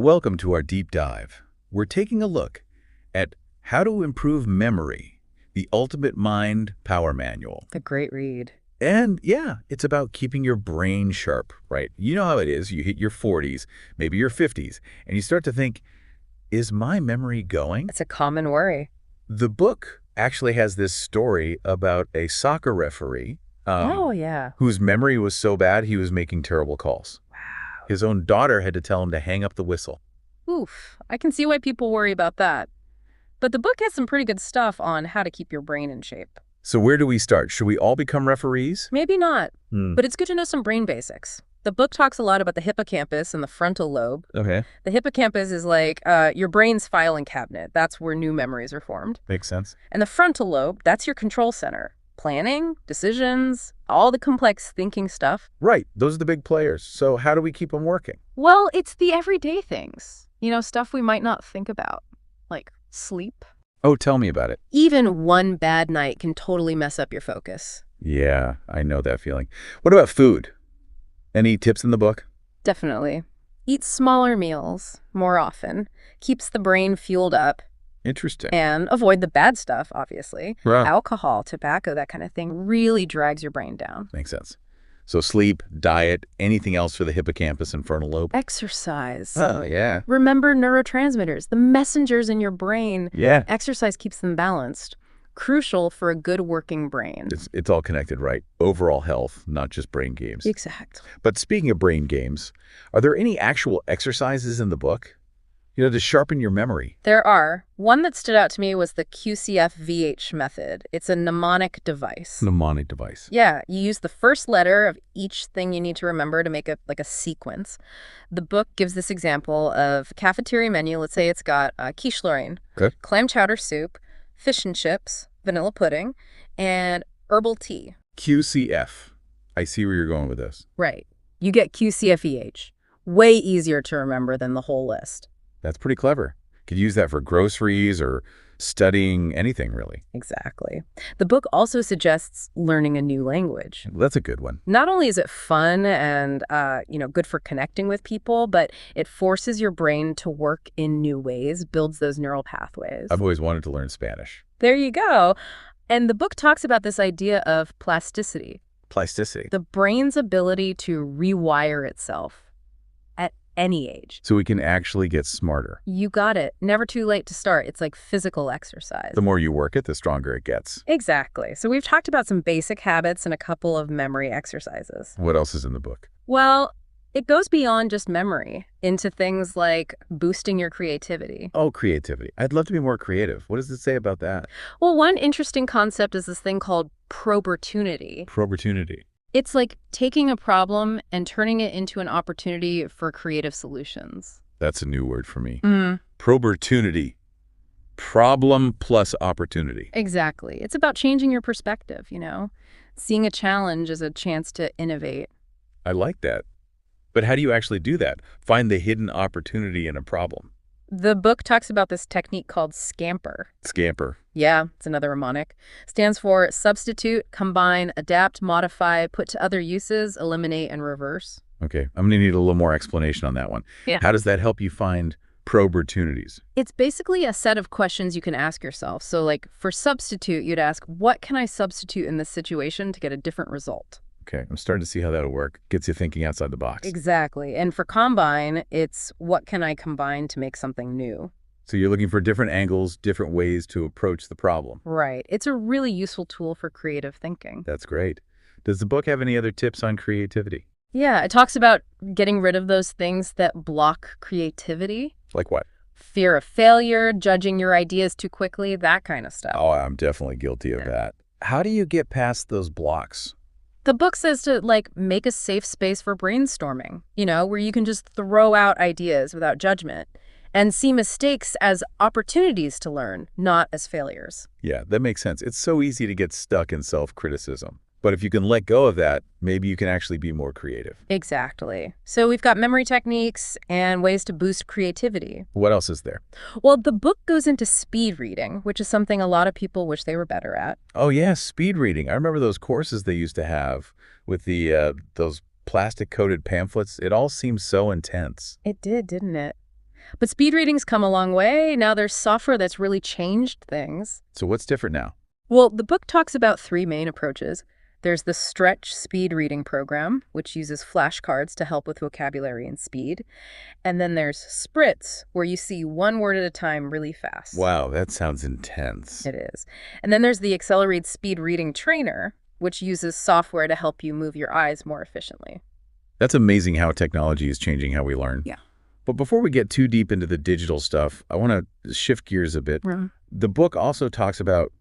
Welcome to our deep dive. We're taking a look at How to Improve Memory, the Ultimate Mind Power Manual. A great read. And yeah, it's about keeping your brain sharp, right? You know how it is. You hit your 40s, maybe your 50s, and you start to think, is my memory going? It's a common worry. The book actually has this story about a soccer referee Yeah. whose memory was so bad he was making terrible calls. Wow. His own daughter had to tell him to hang up the whistle. Oof. I can see why people worry about that. But the book has some pretty good stuff on how to keep your brain in shape. So where do we start? Should we all become referees? Maybe not, but it's good to know some brain basics. The book talks a lot about the hippocampus and the frontal lobe. Okay. The hippocampus is like your brain's filing cabinet. That's where new memories are formed. Makes sense. And the frontal lobe, that's your control center. Planning, decisions, all the complex thinking stuff. Right. Those are the big players. So how do we keep them working? Well, it's the everyday things. Stuff we might not think about, like sleep. Oh, tell me about it. Even one bad night can totally mess up your focus. Yeah, I know that feeling. What about food? Any tips in the book? Definitely. Eat smaller meals more often. Keeps the brain fueled up. Interesting. And avoid the bad stuff, obviously. Right. Alcohol, tobacco, that kind of thing really drags your brain down. Makes sense. So sleep, diet, anything else for the hippocampus and frontal lobe? Exercise. Oh, yeah. Remember neurotransmitters, the messengers in your brain. Yeah. Exercise keeps them balanced. Crucial for a good working brain. It's all connected, right? Overall health, not just brain games. Exactly. But speaking of brain games, are there any actual exercises in the book? To sharpen your memory? There are. One that stood out to me was the QCF-VH method. It's a mnemonic device. Mnemonic device. Yeah, you use the first letter of each thing you need to remember to make a sequence. The book gives this example of a cafeteria menu. Let's say it's got quiche Lorraine, Okay. clam chowder soup, fish and chips, vanilla pudding, and herbal tea. QCF. I see where you're going with this. Right. You get QCF-VH. Way easier to remember than the whole list. That's pretty clever. Could use that for groceries or studying anything, really. Exactly. The book also suggests learning a new language. That's a good one. Not only is it fun and, good for connecting with people, but it forces your brain to work in new ways, builds those neural pathways. I've always wanted to learn Spanish. There you go. And the book talks about this idea of plasticity. Plasticity. The brain's ability to rewire itself at any age. So we can actually get smarter. You got it. Never too late to start. It's like physical exercise. The more you work it, the stronger it gets. Exactly. So we've talked about some basic habits and a couple of memory exercises. What else is in the book? Well, it goes beyond just memory into things like boosting your creativity. Oh, creativity. I'd love to be more creative. What does it say about that? Well, one interesting concept is this thing called probertunity. Probertunity. It's like taking a problem and turning it into an opportunity for creative solutions. That's a new word for me. Probertunity. Problem plus opportunity. Exactly. It's about changing your perspective, seeing a challenge as a chance to innovate. I like that. But how do you actually do that? Find the hidden opportunity in a problem. The book talks about this technique called scamper. Scamper. Yeah, it's another mnemonic. Stands for substitute, combine, adapt, modify, put to other uses, eliminate, and reverse. Okay, I'm going to need a little more explanation on that one. Yeah. How does that help you find probertunities? It's basically a set of questions you can ask yourself. So like for substitute, you'd ask, what can I substitute in this situation to get a different result? Okay, I'm starting to see how that'll work. Gets you thinking outside the box. Exactly. And for combine, it's what can I combine to make something new? So you're looking for different angles, different ways to approach the problem. Right. It's a really useful tool for creative thinking. That's great. Does the book have any other tips on creativity? Yeah, it talks about getting rid of those things that block creativity. Like what? Fear of failure, judging your ideas too quickly, that kind of stuff. Oh, I'm definitely guilty of that. How do you get past those blocks? The book says to, make a safe space for brainstorming, where you can just throw out ideas without judgment and see mistakes as opportunities to learn, not as failures. Yeah, that makes sense. It's so easy to get stuck in self-criticism. But if you can let go of that, maybe you can actually be more creative. Exactly. So we've got memory techniques and ways to boost creativity. What else is there? Well, the book goes into speed reading, which is something a lot of people wish they were better at. Oh, yeah, speed reading. I remember those courses they used to have with the those plastic-coated pamphlets. It all seemed so intense. It did, didn't it? But speed reading's come a long way. Now there's software that's really changed things. So what's different now? Well, the book talks about three main approaches. There's the Stretch speed reading program, which uses flashcards to help with vocabulary and speed. And then there's Spritz, where you see one word at a time really fast. Wow, that sounds intense. It is. And then there's the Accelerate Speed Reading Trainer, which uses software to help you move your eyes more efficiently. That's amazing how technology is changing how we learn. Yeah. But before we get too deep into the digital stuff, I want to shift gears a bit. Right. The book also talks about,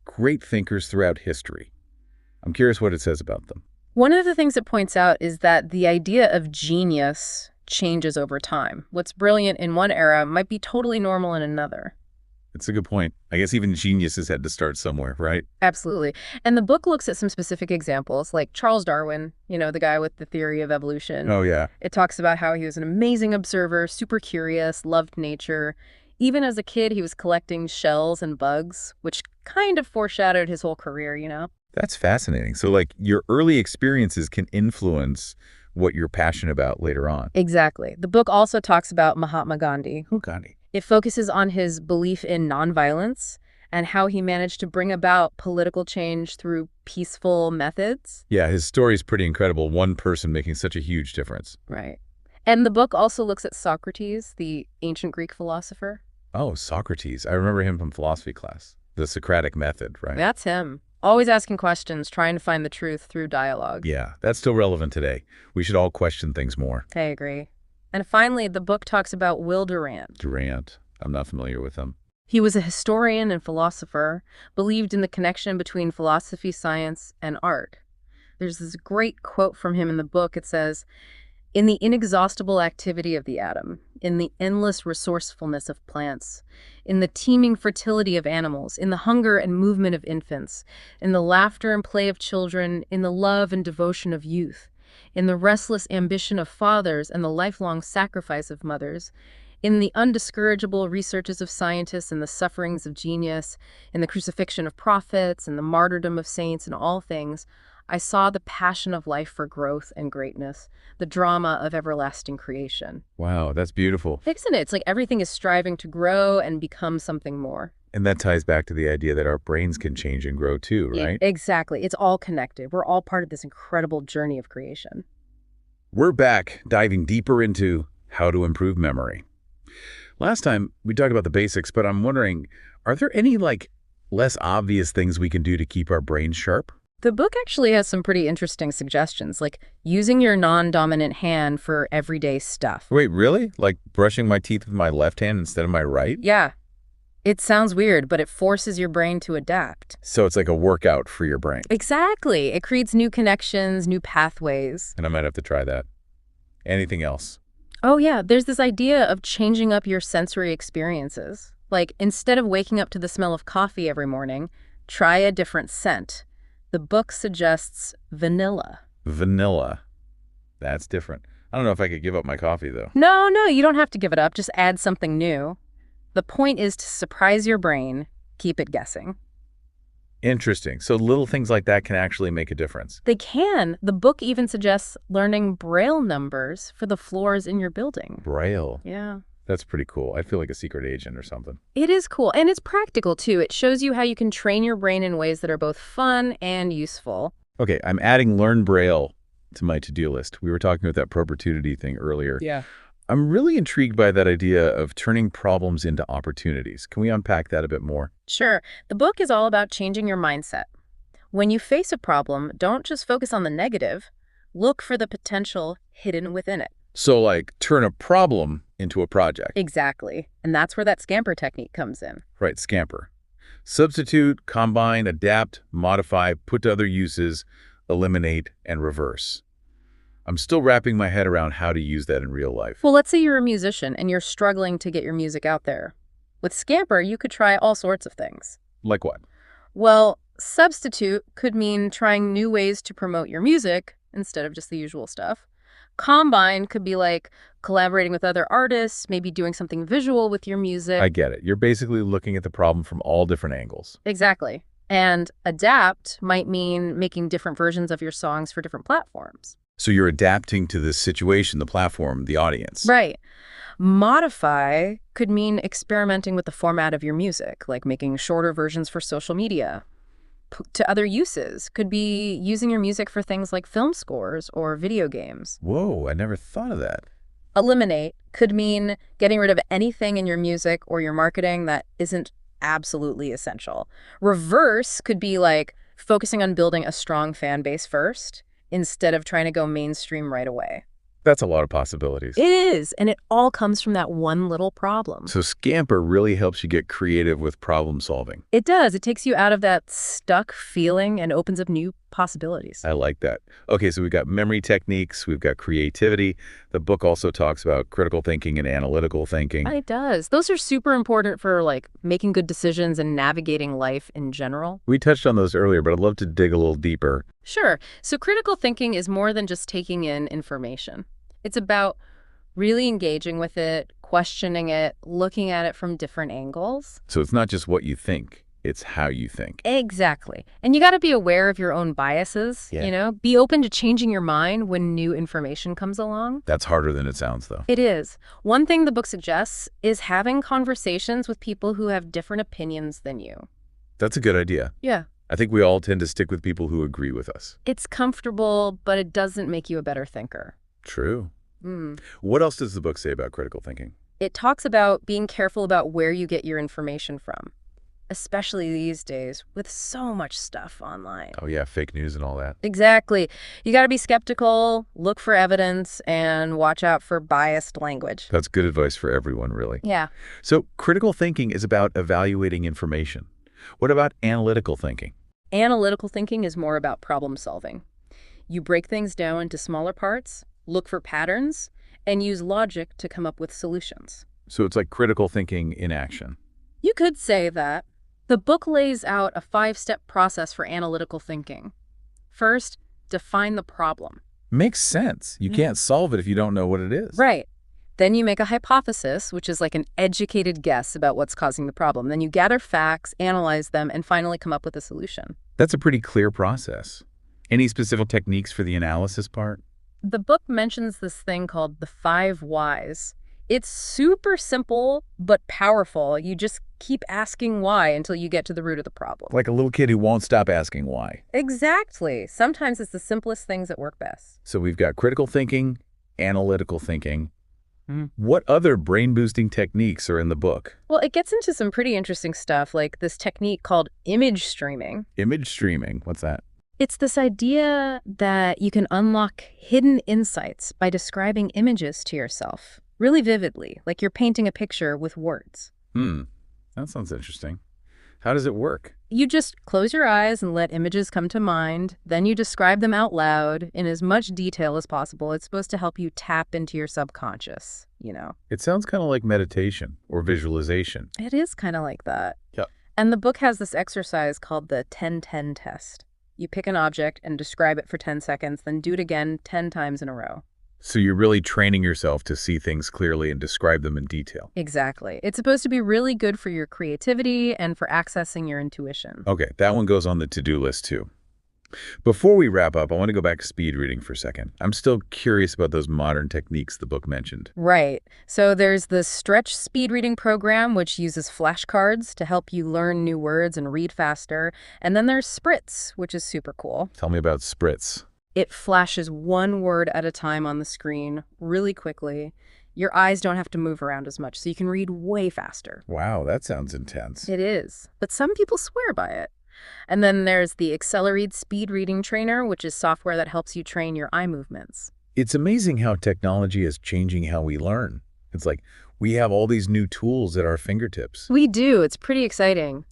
great thinkers throughout history. I'm curious what it says about them. One of the things it points out is that the idea of genius changes over time. What's brilliant in one era might be totally normal in another. It's a good point. I guess even geniuses had to start somewhere, right? Absolutely. And the book looks at some specific examples, like Charles Darwin, the guy with the theory of evolution. Oh, yeah. It talks about how he was an amazing observer, super curious, loved nature. Even as a kid, he was collecting shells and bugs, which kind of foreshadowed his whole career. That's fascinating. So, your early experiences can influence what you're passionate about later on. Exactly. The book also talks about Mahatma Gandhi. Oh, Gandhi. It focuses on his belief in nonviolence and how he managed to bring about political change through peaceful methods. Yeah, his story's pretty incredible. One person making such a huge difference. Right. And the book also looks at Socrates, the ancient Greek philosopher. Oh, Socrates. I remember him from philosophy class. The Socratic method, right? That's him. Always asking questions, trying to find the truth through dialogue. Yeah, that's still relevant today. We should all question things more. I agree. And finally, the book talks about Will Durant. Durant. I'm not familiar with him. He was a historian and philosopher, believed in the connection between philosophy, science, and art. There's this great quote from him in the book. It says, "In the inexhaustible activity of the atom, in the endless resourcefulness of plants, in the teeming fertility of animals, in the hunger and movement of infants, in the laughter and play of children, in the love and devotion of youth, in the restless ambition of fathers and the lifelong sacrifice of mothers, in the undiscourageable researches of scientists and the sufferings of genius, in the crucifixion of prophets and the martyrdom of saints, in all things, I saw the passion of life for growth and greatness, the drama of everlasting creation." Wow, that's beautiful. Isn't it? It's like everything is striving to grow and become something more. And that ties back to the idea that our brains can change and grow too, right? Exactly. It's all connected. We're all part of this incredible journey of creation. We're back, diving deeper into how to improve memory. Last time, we talked about the basics, but I'm wondering, are there any, less obvious things we can do to keep our brains sharp? The book actually has some pretty interesting suggestions, like using your non-dominant hand for everyday stuff. Wait, really? Like brushing my teeth with my left hand instead of my right? Yeah. It sounds weird, but it forces your brain to adapt. So it's like a workout for your brain. Exactly. It creates new connections, new pathways. And I might have to try that. Anything else? Oh, yeah. There's this idea of changing up your sensory experiences. Like, instead of waking up to the smell of coffee every morning, try a different scent. The book suggests vanilla. Vanilla. That's different. I don't know if I could give up my coffee, though. No, you don't have to give it up. Just add something new. The point is to surprise your brain, keep it guessing. Interesting. So little things like that can actually make a difference. They can. The book even suggests learning Braille numbers for the floors in your building. Braille. Yeah. That's pretty cool. I feel like a secret agent or something. It is cool. And it's practical, too. It shows you how you can train your brain in ways that are both fun and useful. Okay, I'm adding Learn Braille to my to-do list. We were talking about that perpetuity thing earlier. Yeah. I'm really intrigued by that idea of turning problems into opportunities. Can we unpack that a bit more? Sure. The book is all about changing your mindset. When you face a problem, don't just focus on the negative. Look for the potential hidden within it. So, turn a problem into a project. Exactly. And that's where that scamper technique comes in. Right, scamper. Substitute, combine, adapt, modify, put to other uses, eliminate, and reverse. I'm still wrapping my head around how to use that in real life. Well, let's say you're a musician and you're struggling to get your music out there. With Scamper, you could try all sorts of things. Like what? Well, substitute could mean trying new ways to promote your music instead of just the usual stuff. Combine could be like collaborating with other artists, maybe doing something visual with your music. I get it. You're basically looking at the problem from all different angles. Exactly. And adapt might mean making different versions of your songs for different platforms. So you're adapting to this situation, the platform, the audience. Right. Modify could mean experimenting with the format of your music, like making shorter versions for social media. To other uses could be using your music for things like film scores or video games. Whoa, I never thought of that. Eliminate could mean getting rid of anything in your music or your marketing that isn't absolutely essential. Reverse could be like focusing on building a strong fan base first instead of trying to go mainstream right away. That's a lot of possibilities. It is, and it all comes from that one little problem. So Scamper really helps you get creative with problem solving. It does. It takes you out of that stuck feeling and opens up new possibilities. I like that. Okay, so we've got memory techniques, we've got creativity. The book also talks about critical thinking and analytical thinking. It does. Those are super important for like making good decisions and navigating life in general. We touched on those earlier, but I'd love to dig a little deeper. Sure. So critical thinking is more than just taking in information. It's about really engaging with it, questioning it, looking at it from different angles. So it's not just what you think, it's how you think. Exactly. And you got to be aware of your own biases, Yeah. Be open to changing your mind when new information comes along. That's harder than it sounds, though. It is. One thing the book suggests is having conversations with people who have different opinions than you. That's a good idea. Yeah. I think we all tend to stick with people who agree with us. It's comfortable, but it doesn't make you a better thinker. True. What else does the book say about critical thinking? It talks about being careful about where you get your information from, especially these days with so much stuff online. Oh yeah, fake news and all that. Exactly. You got to be skeptical, look for evidence, and watch out for biased language. That's good advice for everyone, really. Yeah. So critical thinking is about evaluating information. What about analytical thinking? Analytical thinking is more about problem solving. You break things down into smaller parts, look for patterns, and use logic to come up with solutions. So it's like critical thinking in action. You could say that. The book lays out a 5-step process for analytical thinking. First, define the problem. Makes sense. You can't solve it if you don't know what it is. Right. Then you make a hypothesis, which is like an educated guess about what's causing the problem. Then you gather facts, analyze them, and finally come up with a solution. That's a pretty clear process. Any specific techniques for the analysis part? The book mentions this thing called the 5 whys. It's super simple, but powerful. You just keep asking why until you get to the root of the problem. Like a little kid who won't stop asking why. Exactly. Sometimes it's the simplest things that work best. So we've got critical thinking, analytical thinking. What other brain-boosting techniques are in the book? Well, it gets into some pretty interesting stuff, like this technique called image streaming. Image streaming. What's that? It's this idea that you can unlock hidden insights by describing images to yourself really vividly, like you're painting a picture with words. That sounds interesting. How does it work? You just close your eyes and let images come to mind. Then you describe them out loud in as much detail as possible. It's supposed to help you tap into your subconscious, It sounds kind of like meditation or visualization. It is kind of like that. Yep. And the book has this exercise called the 10-10 test. You pick an object and describe it for 10 seconds, then do it again 10 times in a row. So you're really training yourself to see things clearly and describe them in detail. Exactly. It's supposed to be really good for your creativity and for accessing your intuition. Okay, that one goes on the to-do list too. Before we wrap up, I want to go back to speed reading for a second. I'm still curious about those modern techniques the book mentioned. Right. So there's the Stretch speed reading program, which uses flashcards to help you learn new words and read faster. And then there's Spritz, which is super cool. Tell me about Spritz. It flashes one word at a time on the screen really quickly. Your eyes don't have to move around as much, so you can read way faster. Wow, that sounds intense. It is. But some people swear by it. And then there's the Accelerate Speed Reading Trainer, which is software that helps you train your eye movements. It's amazing how technology is changing how we learn. It's like we have all these new tools at our fingertips. We do. It's pretty exciting.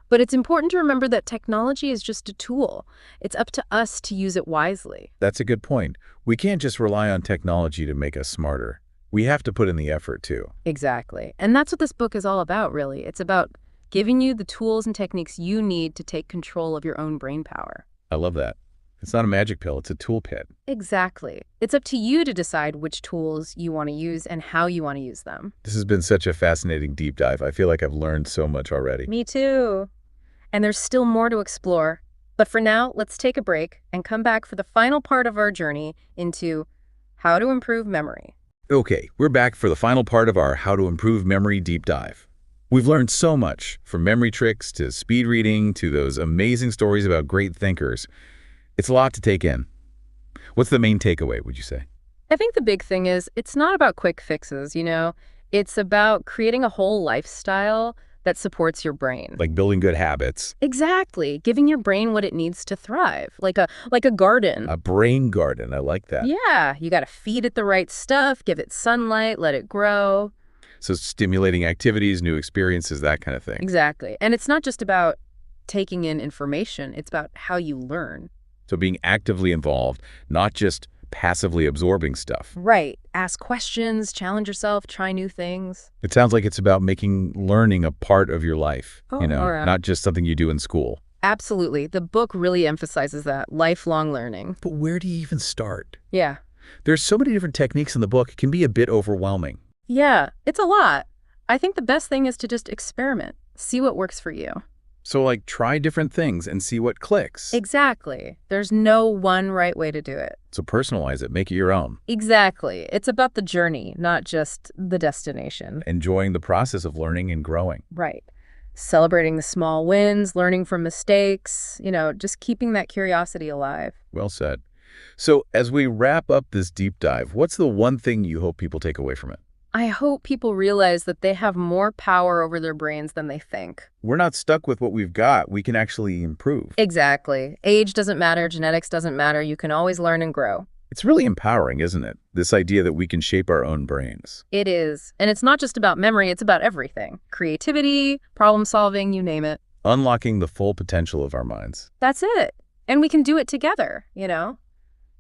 But it's important to remember that technology is just a tool. It's up to us to use it wisely. That's a good point. We can't just rely on technology to make us smarter. We have to put in the effort too. Exactly. And that's what this book is all about, really. It's about giving you the tools and techniques you need to take control of your own brain power. I love that. It's not a magic pill, it's a toolkit. Exactly. It's up to you to decide which tools you want to use and how you want to use them. This has been such a fascinating deep dive. I feel like I've learned so much already. Me too. And there's still more to explore. But for now, let's take a break and come back for the final part of our journey into how to improve memory. Okay, we're back for the final part of our How to Improve Memory deep dive. We've learned so much, from memory tricks to speed reading to those amazing stories about great thinkers. It's a lot to take in. What's the main takeaway, would you say? I think the big thing is it's not about quick fixes, It's about creating a whole lifestyle that supports your brain. Like building good habits. Exactly. Giving your brain what it needs to thrive, like a garden. A brain garden, I like that. Yeah, you got to feed it the right stuff, give it sunlight, let it grow. So stimulating activities, new experiences, that kind of thing. Exactly. And it's not just about taking in information, it's about how you learn. So being actively involved, not just passively absorbing stuff. Right. Ask questions, challenge yourself, try new things. It sounds like it's about making learning a part of your life, not just something you do in school. Absolutely. The book really emphasizes that, lifelong learning. But where do you even start? Yeah. There's so many different techniques in the book, it can be a bit overwhelming. Yeah, it's a lot. I think the best thing is to just experiment, see what works for you. So try different things and see what clicks. Exactly. There's no one right way to do it. So personalize it, make it your own. Exactly. It's about the journey, not just the destination. Enjoying the process of learning and growing. Right. Celebrating the small wins, learning from mistakes, just keeping that curiosity alive. Well said. So as we wrap up this deep dive, what's the one thing you hope people take away from it? I hope people realize that they have more power over their brains than they think. We're not stuck with what we've got. We can actually improve. Exactly. Age doesn't matter. Genetics doesn't matter. You can always learn and grow. It's really empowering, isn't it? This idea that we can shape our own brains. It is. And it's not just about memory. It's about everything. Creativity, problem solving, you name it. Unlocking the full potential of our minds. That's it. And we can do it together,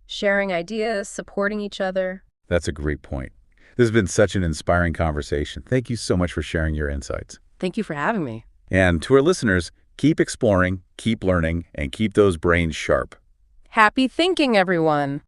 Sharing ideas, supporting each other. That's a great point. This has been such an inspiring conversation. Thank you so much for sharing your insights. Thank you for having me. And to our listeners, keep exploring, keep learning, and keep those brains sharp. Happy thinking, everyone.